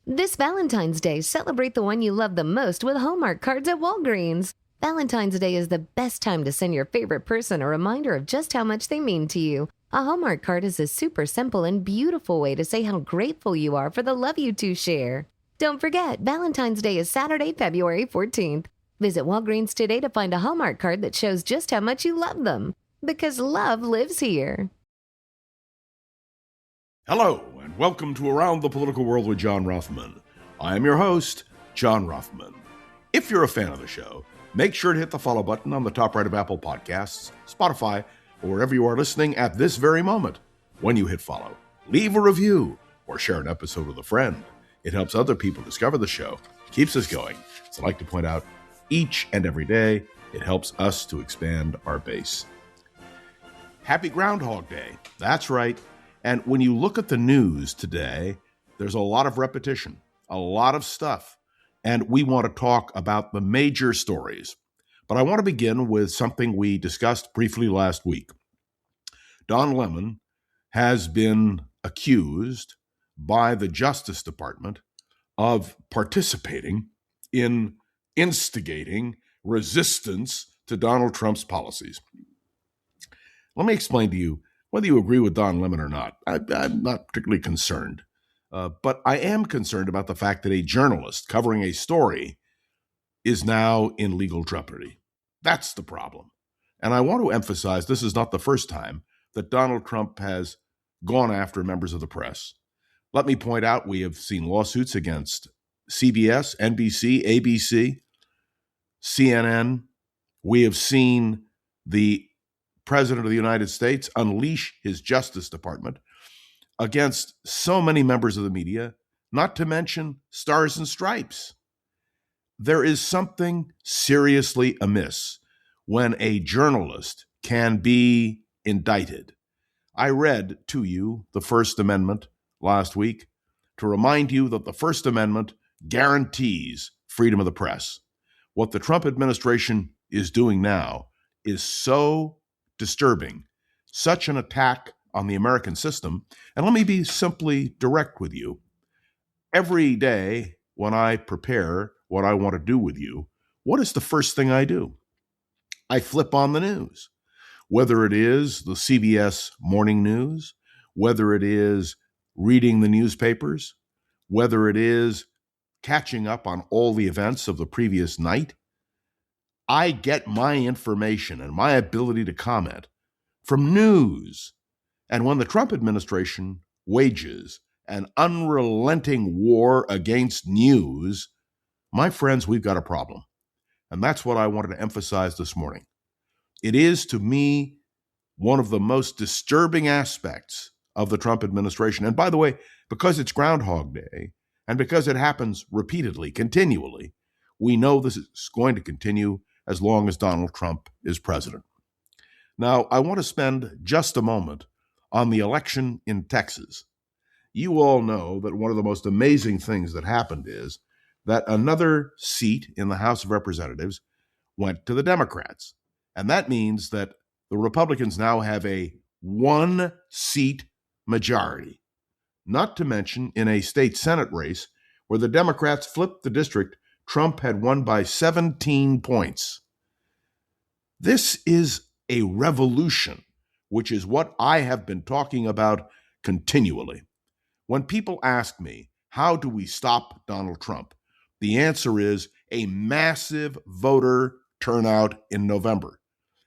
This Valentine's Day, celebrate the one you love the most with Hallmark cards at Walgreens. Valentine's Day is the best time to send your favorite person a reminder of just how much they mean to you. A Hallmark card is a super simple and beautiful way to say how grateful you are for the love you two share. Don't forget, Valentine's Day is Saturday, February 14th. Visit Walgreens today to find a Hallmark card that shows just how much you love them. Because love lives here. Hello, and welcome to Around the Political World with John Rothman. I am your host, John Rothman. If you're a fan of the show, make sure to hit the follow button on the top right of Apple Podcasts, Spotify, or wherever you are listening at this very moment. When you hit follow, leave a review or share an episode with a friend. It helps other people discover the show, keeps us going. So I like to point out, each and every day, it helps us to expand our base. Happy Groundhog Day. That's right. And when you look at the news today, there's a lot of repetition, a lot of stuff, and we want to talk about the major stories. But I want to begin with something we discussed briefly last week. Don Lemon has been accused by the Justice Department of participating in instigating resistance to Donald Trump's policies. Let me explain to you. Whether you agree with Don Lemon or not, I'm not particularly concerned. But I am concerned about the fact that a journalist covering a story is now in legal jeopardy. That's the problem. And I want to emphasize this is not the first time that Donald Trump has gone after members of the press. Let me point out we have seen lawsuits against CBS, NBC, ABC, CNN. We have seen the President of the United States unleash his Justice Department against so many members of the media, not to mention Stars and Stripes. There is something seriously amiss when a journalist can be indicted. I read to you the First Amendment last week to remind you that the First Amendment guarantees freedom of the press. What the Trump administration is doing now is so disturbing, such an attack on the American system. And let me be simply direct with you. Every day when I prepare what I want to do with you, what is the first thing I do? I flip on the news, whether it is the CBS morning news, whether it is reading the newspapers, whether it is catching up on all the events of the previous night. I get my information and my ability to comment from news. And when the Trump administration wages an unrelenting war against news, my friends, we've got a problem. And that's what I wanted to emphasize this morning. It is, to me, one of the most disturbing aspects of the Trump administration. And by the way, because it's Groundhog Day, and because it happens repeatedly, continually, we know this is going to continue as long as Donald Trump is president. Now, I want to spend just a moment on the election in Texas. You all know that one of the most amazing things that happened is that another seat in the House of Representatives went to the Democrats. And that means that the Republicans now have a one-seat majority. Not to mention in a state Senate race where the Democrats flipped the district, Trump had won by 17 points. This is a revolution, which is what I have been talking about continually. When people ask me, how do we stop Donald Trump? The answer is a massive voter turnout in November,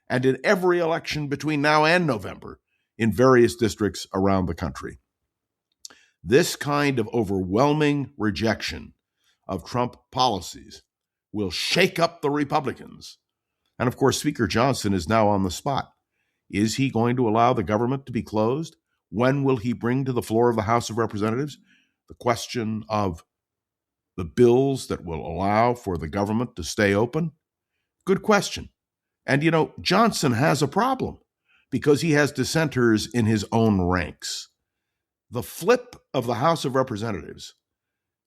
and in every election between now and November in various districts around the country. This kind of overwhelming rejection of Trump policies will shake up the Republicans. And of course, Speaker Johnson is now on the spot. Is he going to allow the government to be closed? When will he bring to the floor of the House of Representatives the question of the bills that will allow for the government to stay open? Good question. And you know, Johnson has a problem because he has dissenters in his own ranks. The flip of the House of Representatives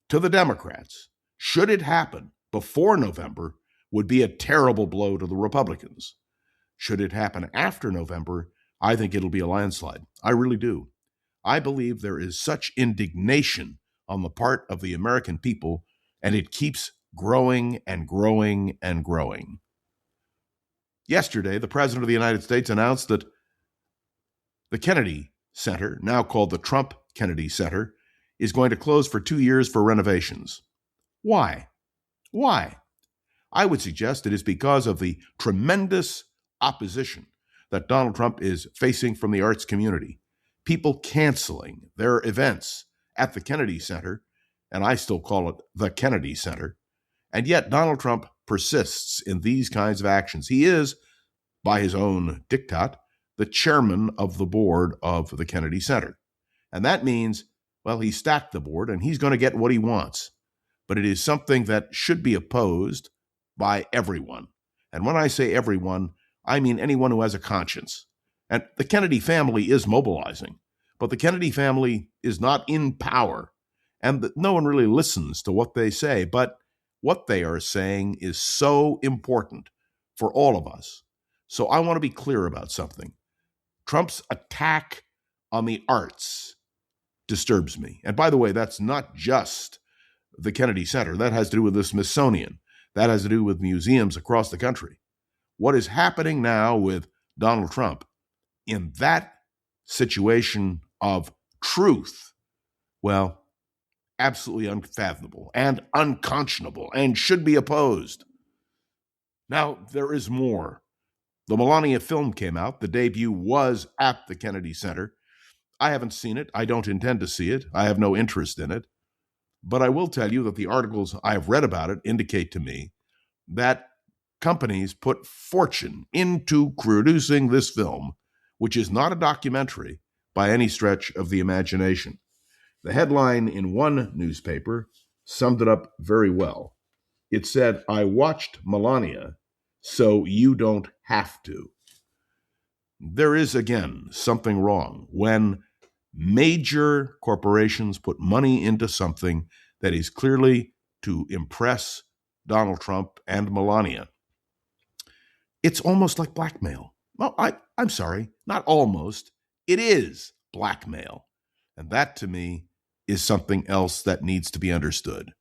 to the Democrats, should it happen before November, would be a terrible blow to the Republicans. Should it happen after November, I think it'll be a landslide. I really do. I believe there is such indignation on the part of the American people, and it keeps growing and growing and growing. Yesterday, the President of the United States announced that the Kennedy Center, now called the Trump Kennedy Center, is going to close for 2 years for renovations. Why? Why? I would suggest it is because of the tremendous opposition that Donald Trump is facing from the arts community. People canceling their events at the Kennedy Center, and I still call it the Kennedy Center. And yet Donald Trump persists in these kinds of actions. He is, by his own diktat, the chairman of the board of the Kennedy Center. And that means, well, he stacked the board and he's going to get what he wants. But it is something that should be opposed by everyone. And when I say everyone, I mean anyone who has a conscience. And the Kennedy family is mobilizing, but the Kennedy family is not in power. And no one really listens to what they say. But what they are saying is so important for all of us. So I want to be clear about something. Trump's attack on the arts disturbs me. And by the way, that's not just the Kennedy Center. That has to do with the Smithsonian. That has to do with museums across the country. What is happening now with Donald Trump in that situation of truth, well, absolutely unfathomable and unconscionable and should be opposed. Now, there is more. The Melania film came out. The debut was at the Kennedy Center. I haven't seen it. I don't intend to see it. I have no interest in it. But I will tell you that the articles I have read about it indicate to me that companies put fortune into producing this film, which is not a documentary by any stretch of the imagination. The headline in one newspaper summed it up very well. It said, "I watched Melania, so you don't have to." There is, again, something wrong when major corporations put money into something that is clearly to impress Donald Trump and Melania. It's almost like blackmail. Well, I'm sorry, not almost. It is blackmail. And that, to me, is something else that needs to be understood.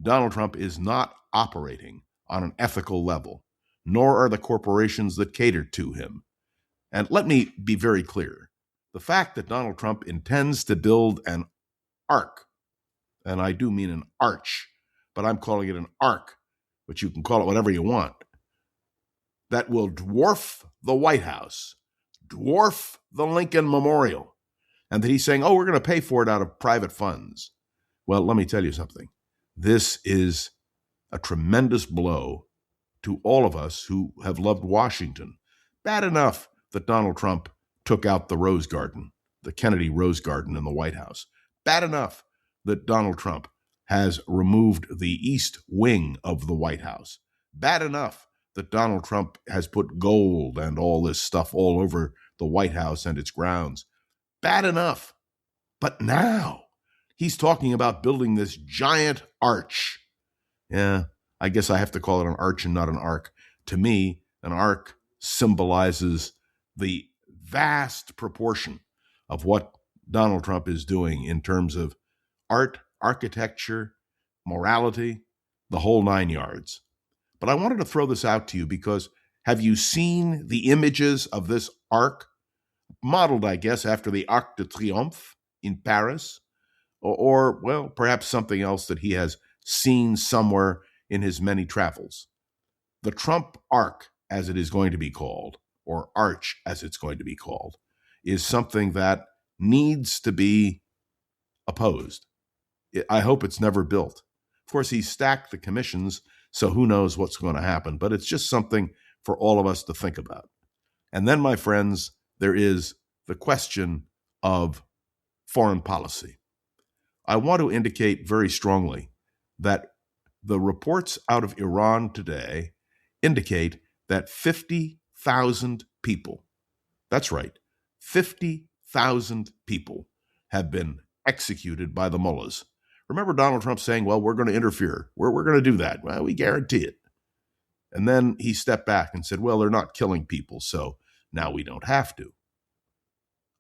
Donald Trump is not operating on an ethical level, nor are the corporations that cater to him. And let me be very clear. The fact that Donald Trump intends to build an ark, and I do mean an arch, but I'm calling it an ark, but you can call it whatever you want, that will dwarf the White House, dwarf the Lincoln Memorial, and that he's saying, oh, we're going to pay for it out of private funds. Well, let me tell you something. This is a tremendous blow to all of us who have loved Washington. Bad enough that Donald Trump took out the Rose Garden, the Kennedy Rose Garden in the White House. Bad enough that Donald Trump has removed the East Wing of the White House. Bad enough that Donald Trump has put gold and all this stuff all over the White House and its grounds. Bad enough. But now he's talking about building this giant arch. Yeah, I guess I have to call it an arch and not an ark. To me, an ark symbolizes the vast proportion of what Donald Trump is doing in terms of art, architecture, morality, the whole nine yards. But I wanted to throw this out to you because have you seen the images of this ark? Modeled, I guess, after the Arc de Triomphe in Paris, or, well, perhaps something else that he has seen somewhere in his many travels. The Trump Arc, as it is going to be called, or Arch, as it's going to be called, is something that needs to be opposed. I hope it's never built. Of course, he stacked the commissions, so who knows what's going to happen, but it's just something for all of us to think about. And then, my friends, there is the question of foreign policy. I want to indicate very strongly that the reports out of Iran today indicate that 50,000 people, that's right, 50,000 people have been executed by the mullahs. Remember Donald Trump saying, well, we're going to interfere. We're going to do that. Well, we guarantee it. And then he stepped back and said, well, they're not killing people, so now we don't have to.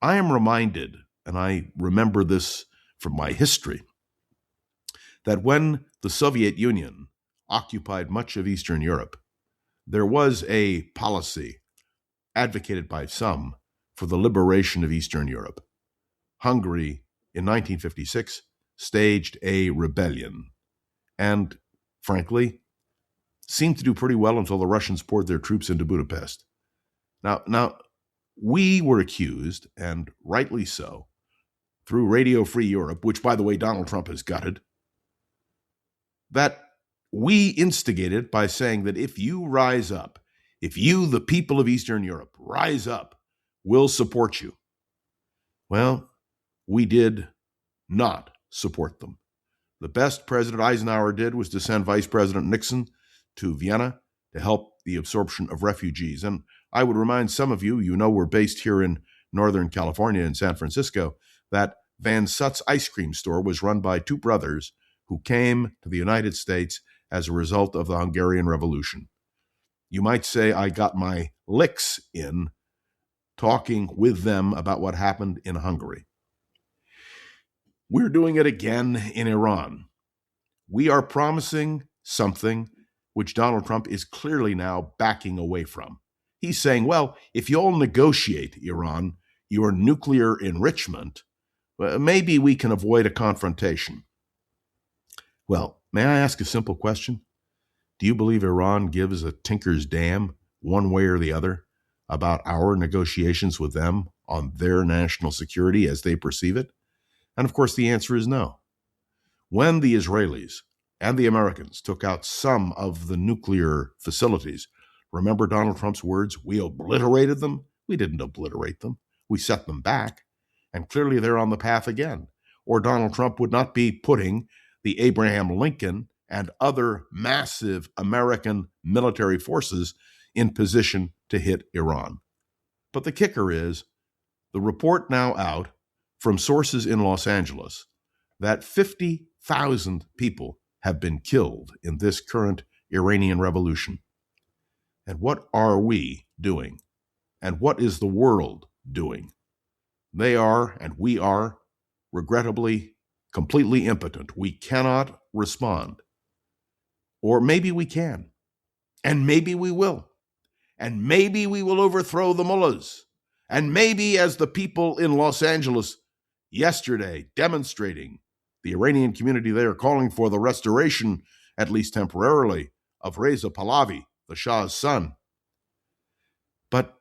I am reminded, and I remember this from my history, that when the Soviet Union occupied much of Eastern Europe, there was a policy advocated by some for the liberation of Eastern Europe. Hungary, in 1956, staged a rebellion and, frankly, seemed to do pretty well until the Russians poured their troops into Budapest. Now, we were accused, and rightly so, through Radio Free Europe, which, by the way, Donald Trump has gutted, that we instigated by saying that if you rise up, if you, the people of Eastern Europe, rise up, we'll support you. Well, we did not support them. The best President Eisenhower did was to send Vice President Nixon to Vienna to help the absorption of refugees. And I would remind some of you, we're based here in Northern California in San Francisco, that Van Sutt's ice cream store was run by two brothers who came to the United States as a result of the Hungarian Revolution. You might say I got my licks in talking with them about what happened in Hungary. We're doing it again in Iran. We are promising something which Donald Trump is clearly now backing away from. He's saying, well, if you'll negotiate, Iran, your nuclear enrichment, maybe we can avoid a confrontation. Well, may I ask a simple question? Do you believe Iran gives a tinker's damn one way or the other about our negotiations with them on their national security as they perceive it? And of course, the answer is no. When the Israelis and the Americans took out some of the nuclear facilities, remember Donald Trump's words, we obliterated them? We didn't obliterate them. We set them back. And clearly they're on the path again. Or Donald Trump would not be putting the Abraham Lincoln and other massive American military forces in position to hit Iran. But the kicker is, the report now out from sources in Los Angeles that 50,000 people have been killed in this current Iranian revolution. And what are we doing? And what is the world doing? They are, and we are, regrettably, completely impotent. We cannot respond. Or maybe we can. And maybe we will. And maybe we will overthrow the mullahs. And maybe, as the people in Los Angeles yesterday demonstrating, the Iranian community there calling for the restoration, at least temporarily, of Reza Pahlavi, the Shah's son. But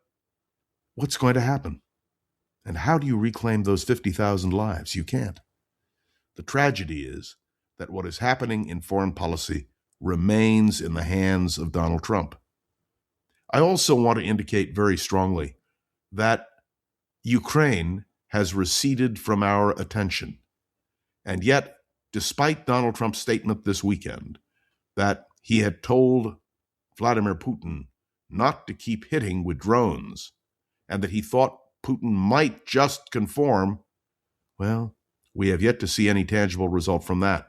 what's going to happen? And how do you reclaim those 50,000 lives? You can't. The tragedy is that what is happening in foreign policy remains in the hands of Donald Trump. I also want to indicate very strongly that Ukraine has receded from our attention. And yet, despite Donald Trump's statement this weekend that he had told Vladimir Putin not to keep hitting with drones and that he thought Putin might just conform, well, we have yet to see any tangible result from that.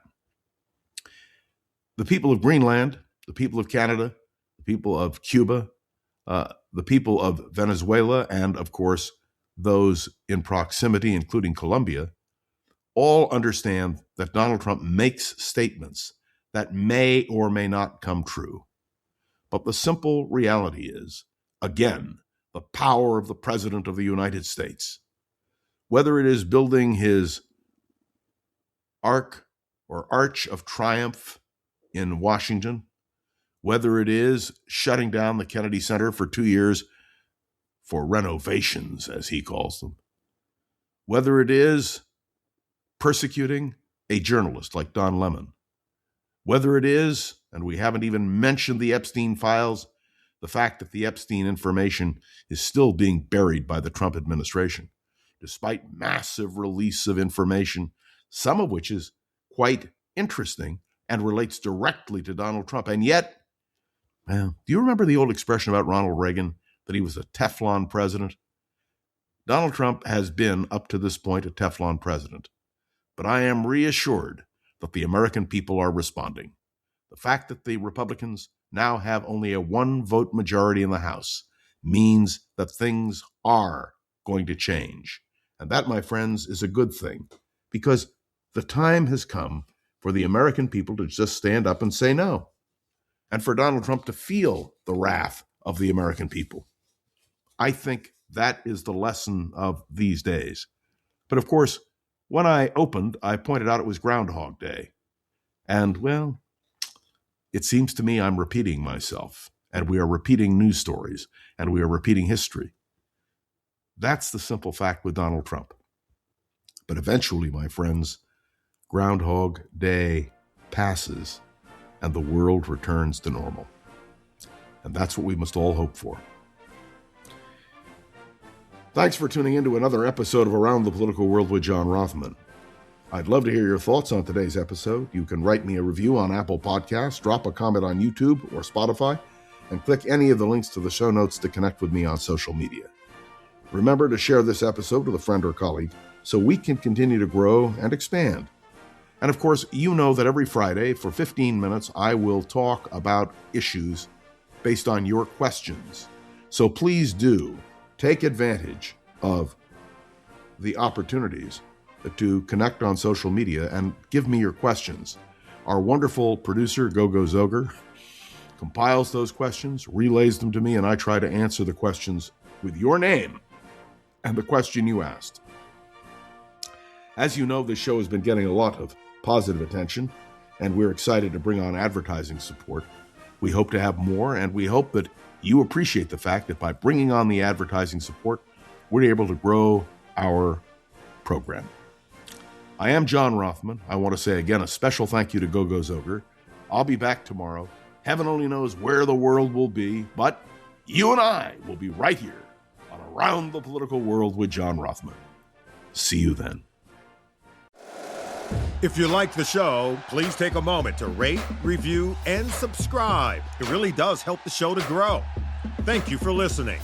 The people of Greenland, the people of Canada, the people of Cuba, the people of Venezuela, and of course, those in proximity, including Colombia, all understand that Donald Trump makes statements that may or may not come true. But the simple reality is, again, the power of the President of the United States. Whether it is building his Arch of Triumph in Washington, whether it is shutting down the Kennedy Center for 2 years for renovations, as he calls them, whether it is persecuting a journalist like Don Lemon, whether it is, and we haven't even mentioned the Epstein files, the fact that the Epstein information is still being buried by the Trump administration, despite massive release of information, some of which is quite interesting and relates directly to Donald Trump. And yet, well, do you remember the old expression about Ronald Reagan, that he was a Teflon president? Donald Trump has been, up to this point, a Teflon president. But I am reassured that the American people are responding. The fact that the Republicans now have only a one-vote majority in the House means that things are going to change. And that, my friends, is a good thing, because the time has come for for the American people to just stand up and say no, and for Donald Trump to feel the wrath of the American people. I think that is the lesson of these days. But of course, when I opened, I pointed out it was Groundhog Day. And, well, it seems to me I'm repeating myself, and we are repeating news stories, and we are repeating history. That's the simple fact with Donald Trump. But eventually, my friends, Groundhog Day passes, and the world returns to normal. And that's what we must all hope for. Thanks for tuning in to another episode of Around the Political World with John Rothman. I'd love to hear your thoughts on today's episode. You can write me a review on Apple Podcasts, drop a comment on YouTube or Spotify, and click any of the links to the show notes to connect with me on social media. Remember to share this episode with a friend or colleague so we can continue to grow and expand. And of course, you know that every Friday for 15 minutes, I will talk about issues based on your questions. So please do take advantage of the opportunities to connect on social media and give me your questions. Our wonderful producer, Gogo Zoger, compiles those questions, relays them to me, and I try to answer the questions with your name and the question you asked. As you know, this show has been getting a lot of positive attention, and we're excited to bring on advertising support. We hope to have more, and we hope that you appreciate the fact that by bringing on the advertising support, we're able to grow our program. I am John Rothman. I want to say again a special thank you to Gogo Zoger. I'll be back tomorrow. Heaven only knows where the world will be, but you and I will be right here on Around the Political World with John Rothman. See you then. If you like the show, please take a moment to rate, review, and subscribe. It really does help the show to grow. Thank you for listening.